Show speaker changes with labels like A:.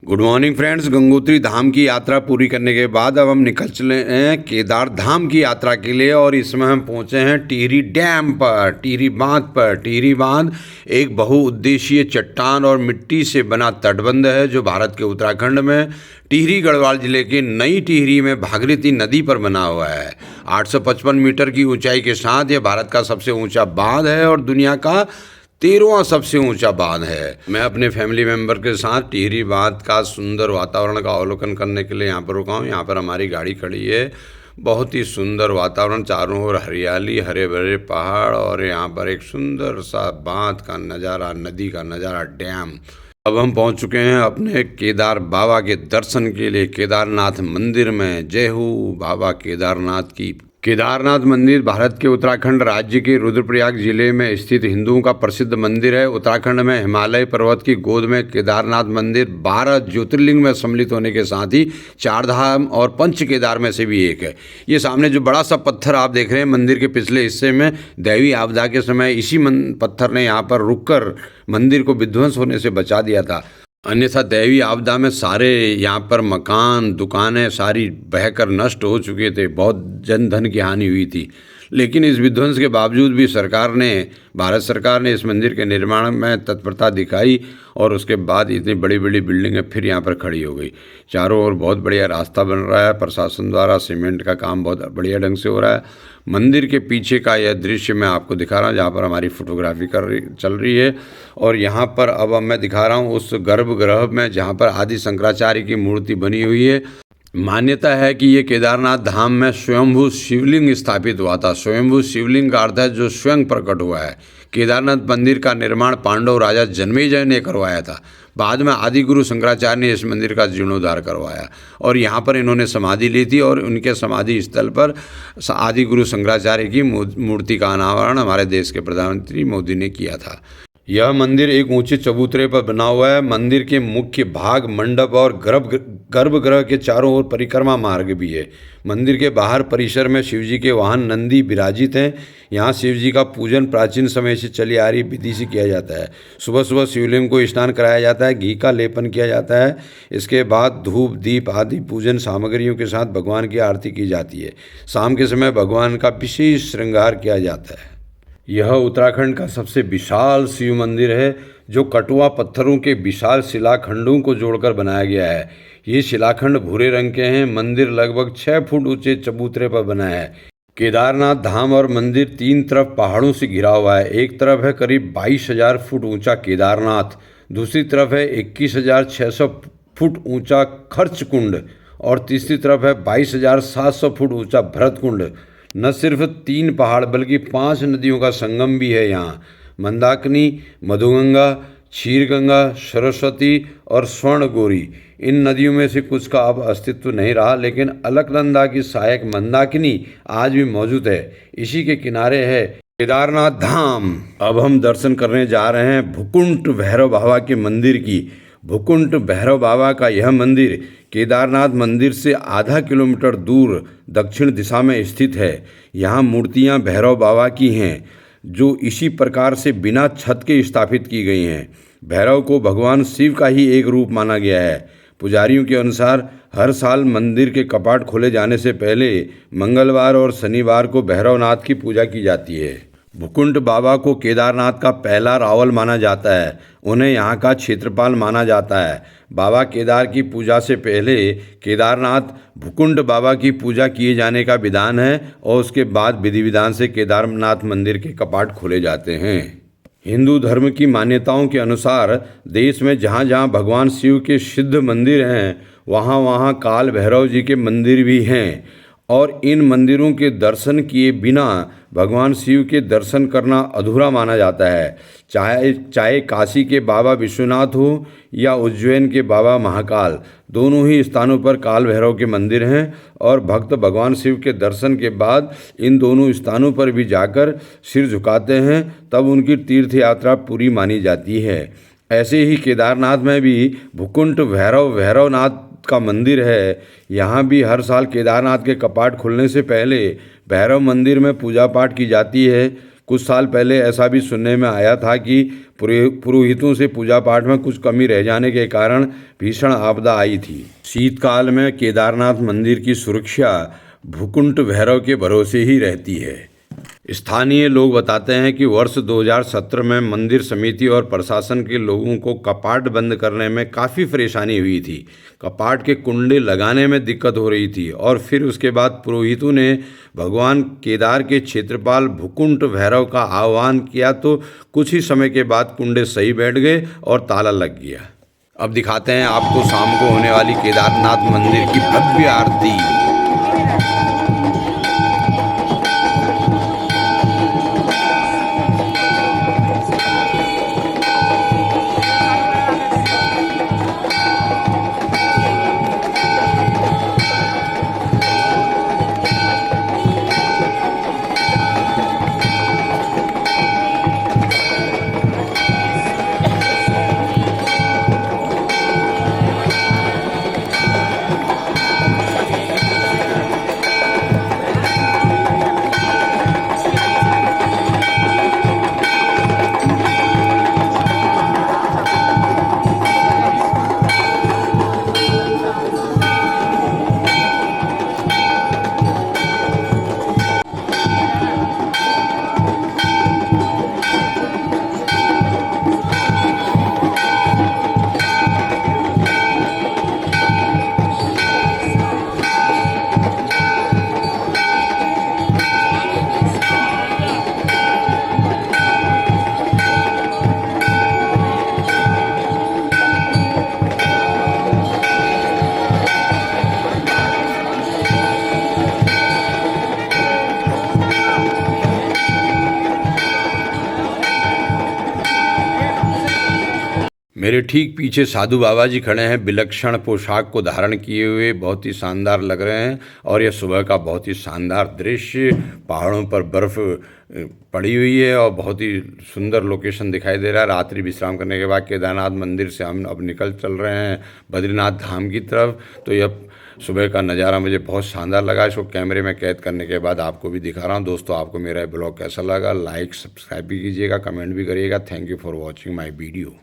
A: Good morning friends. Gangotri Dham की यात्रा पूरी करने के बाद अब हम निकल चले हैं केदार धाम की यात्रा के लिए और इसमें हम पहुंचे हैं टिहरी डैम पर, टिहरी बांध पर। टिहरी बांध एक बहुउद्देशीय चट्टान और मिट्टी से बना तटबंध है जो भारत के उत्तराखंड में टिहरी गढ़वाल जिले के नई टिहरी में भागीरथी नदी पर बना हुआ है। 855 मीटर की ऊंचाई के साथ यह भारत का सबसे ऊंचा बांध है और दुनिया का 13वां सबसे ऊंचा बांध है। मैं अपने फैमिली मेंबर के साथ टिहरी बांध का सुंदर वातावरण का अवलोकन करने के लिए यहाँ पर रुका हूँ। यहाँ पर हमारी गाड़ी खड़ी है। बहुत ही सुंदर वातावरण, चारों ओर हरियाली, हरे भरे पहाड़ और यहाँ पर एक सुंदर सा बांध का नज़ारा, नदी का नज़ारा, डैम। अब हम पहुँच चुके हैं अपने केदार बाबा के दर्शन के लिए केदारनाथ मंदिर में। जय हो बाबा केदारनाथ की। केदारनाथ मंदिर भारत के उत्तराखंड राज्य के रुद्रप्रयाग जिले में स्थित हिंदुओं का प्रसिद्ध मंदिर है। उत्तराखंड में हिमालय पर्वत की गोद में केदारनाथ मंदिर 12 ज्योतिर्लिंग में सम्मिलित होने के साथ ही 4 धाम और पंच केदार में से भी एक है। ये सामने जो बड़ा सा पत्थर आप देख रहे हैं मंदिर के पिछले हिस्से में, दैवी आपदा के समय इसी पत्थर ने यहाँ पर रुककर मंदिर को विध्वंस होने से बचा दिया था। अन्यथा दैवी आपदा में सारे यहाँ पर मकान, दुकानें सारी बहकर नष्ट हो चुके थे। बहुत जन धन की हानि हुई थी। लेकिन इस विध्वंस के बावजूद भी भारत सरकार ने इस मंदिर के निर्माण में तत्परता दिखाई और उसके बाद इतनी बड़ी बड़ी बिल्डिंगें फिर यहाँ पर खड़ी हो गई। चारों ओर बहुत बढ़िया रास्ता बन रहा है। प्रशासन द्वारा सीमेंट का काम बहुत बढ़िया ढंग से हो रहा है। मंदिर के पीछे का यह दृश्य मैं आपको दिखा रहा हूँ जहाँ पर हमारी फोटोग्राफी चल रही है। और यहाँ पर अब मैं दिखा रहा हूँ उस गर्भगृह में जहाँ पर आदि शंकराचार्य की मूर्ति बनी हुई है। मान्यता है कि ये केदारनाथ धाम में स्वयंभू शिवलिंग स्थापित हुआ था। स्वयंभू शिवलिंग का अर्थ है जो स्वयं प्रकट हुआ है। केदारनाथ मंदिर का निर्माण पांडव राजा जन्मेजय ने करवाया था। बाद में आदि गुरु शंकराचार्य ने इस मंदिर का जीर्णोद्धार करवाया और यहाँ पर इन्होंने समाधि ली थी और उनके समाधि स्थल पर आदि गुरु शंकराचार्य की मूर्ति का अनावरण हमारे देश के प्रधानमंत्री मोदी ने किया था। यह मंदिर एक ऊंचे चबूतरे पर बना हुआ है। मंदिर के मुख्य भाग, मंडप और गर्भगृह के चारों ओर परिक्रमा मार्ग भी है। मंदिर के बाहर परिसर में शिवजी के वाहन नंदी विराजित हैं। यहाँ शिवजी का पूजन प्राचीन समय से चली आ रही विधि से किया जाता है। सुबह सुबह शिवलिंग को स्नान कराया जाता है, घी का लेपन किया जाता है। इसके बाद धूप दीप आदि पूजन सामग्रियों के साथ भगवान की आरती की जाती है। शाम के समय भगवान का विशेष श्रृंगार किया जाता है। यह उत्तराखंड का सबसे विशाल शिव मंदिर है जो कटुआ पत्थरों के विशाल शिलाखंडों को जोड़कर बनाया गया है। ये शिलाखंड भूरे रंग के हैं। मंदिर लगभग 6 फुट ऊंचे चबूतरे पर बना है। केदारनाथ धाम और मंदिर 3 तरफ पहाड़ों से घिरा हुआ है। एक तरफ है करीब 22,000 फुट ऊंचा केदारनाथ, दूसरी तरफ है 21,600 फुट ऊंचा खर्च कुंड और तीसरी तरफ है 22,700 फुट ऊंचा भरत कुंड। न सिर्फ 3 पहाड़ बल्कि 5 नदियों का संगम भी है यहाँ। मंदाकिनी, मधुगंगा, क्षीरगंगा, सरस्वती और स्वर्णगौरी, इन नदियों में से कुछ का अब अस्तित्व नहीं रहा, लेकिन अलकनंदा की सहायक मंदाकिनी आज भी मौजूद है। इसी के किनारे है केदारनाथ धाम। अब हम दर्शन करने जा रहे हैं भूकुंड भैरव बाबा के मंदिर की। भूकुंड भैरव बाबा का यह मंदिर केदारनाथ मंदिर से आधा किलोमीटर दूर दक्षिण दिशा में स्थित है। यहाँ मूर्तियाँ भैरव बाबा की हैं जो इसी प्रकार से बिना छत के स्थापित की गई हैं। भैरव को भगवान शिव का ही एक रूप माना गया है। पुजारियों के अनुसार हर साल मंदिर के कपाट खोले जाने से पहले मंगलवार और शनिवार को भैरवनाथ की पूजा की जाती है। भूकुंड बाबा को केदारनाथ का पहला रावल माना जाता है। उन्हें यहाँ का क्षेत्रपाल माना जाता है। बाबा केदार की पूजा से पहले केदारनाथ भूकुंड बाबा की पूजा किए जाने का विधान है और उसके बाद विधि विधान से केदारनाथ मंदिर के कपाट खोले जाते हैं। हिंदू धर्म की मान्यताओं के अनुसार देश में जहाँ जहाँ भगवान शिव के सिद्ध मंदिर हैं वहाँ वहाँ काल भैरव जी के मंदिर भी हैं और इन मंदिरों के दर्शन किए बिना भगवान शिव के दर्शन करना अधूरा माना जाता है। चाहे काशी के बाबा विश्वनाथ हो या उज्जैन के बाबा महाकाल, दोनों ही स्थानों पर काल भैरव के मंदिर हैं और भक्त भगवान शिव के दर्शन के बाद इन दोनों स्थानों पर भी जाकर सिर झुकाते हैं, तब उनकी तीर्थ यात्रा पूरी मानी जाती है। ऐसे ही केदारनाथ में भी भूकुंड भैरवनाथ का मंदिर है। यहाँ भी हर साल केदारनाथ के कपाट खुलने से पहले भैरव मंदिर में पूजा पाठ की जाती है। कुछ साल पहले ऐसा भी सुनने में आया था कि पुरोहितों से पूजा पाठ में कुछ कमी रह जाने के कारण भीषण आपदा आई थी। शीतकाल में केदारनाथ मंदिर की सुरक्षा भूकुंड भैरव के भरोसे ही रहती है। स्थानीय लोग बताते हैं कि वर्ष 2017 में मंदिर समिति और प्रशासन के लोगों को कपाट बंद करने में काफ़ी परेशानी हुई थी। कपाट के कुंडे लगाने में दिक्कत हो रही थी और फिर उसके बाद पुरोहितों ने भगवान केदार के क्षेत्रपाल भूकुंड भैरव का आह्वान किया तो कुछ ही समय के बाद कुंडे सही बैठ गए और ताला लग गया। अब दिखाते हैं आपको शाम को होने वाली केदारनाथ मंदिर की भव्य आरती। मेरे ठीक पीछे साधु बाबा जी खड़े हैं, विलक्षण पोशाक को धारण किए हुए, बहुत ही शानदार लग रहे हैं। और यह सुबह का बहुत ही शानदार दृश्य, पहाड़ों पर बर्फ़ पड़ी हुई है और बहुत ही सुंदर लोकेशन दिखाई दे रहा है। रात्रि विश्राम करने के बाद केदारनाथ मंदिर से हम अब निकल चल रहे हैं बद्रीनाथ धाम की तरफ। तो यह सुबह का नज़ारा मुझे बहुत शानदार लगा। इसको कैमरे में कैद करने के बाद आपको भी दिखा रहा हूँ। दोस्तों, आपको मेरा ब्लॉग कैसा लगा? लाइक सब्सक्राइब भी कीजिएगा, कमेंट भी करिएगा। Thank you for watching my video.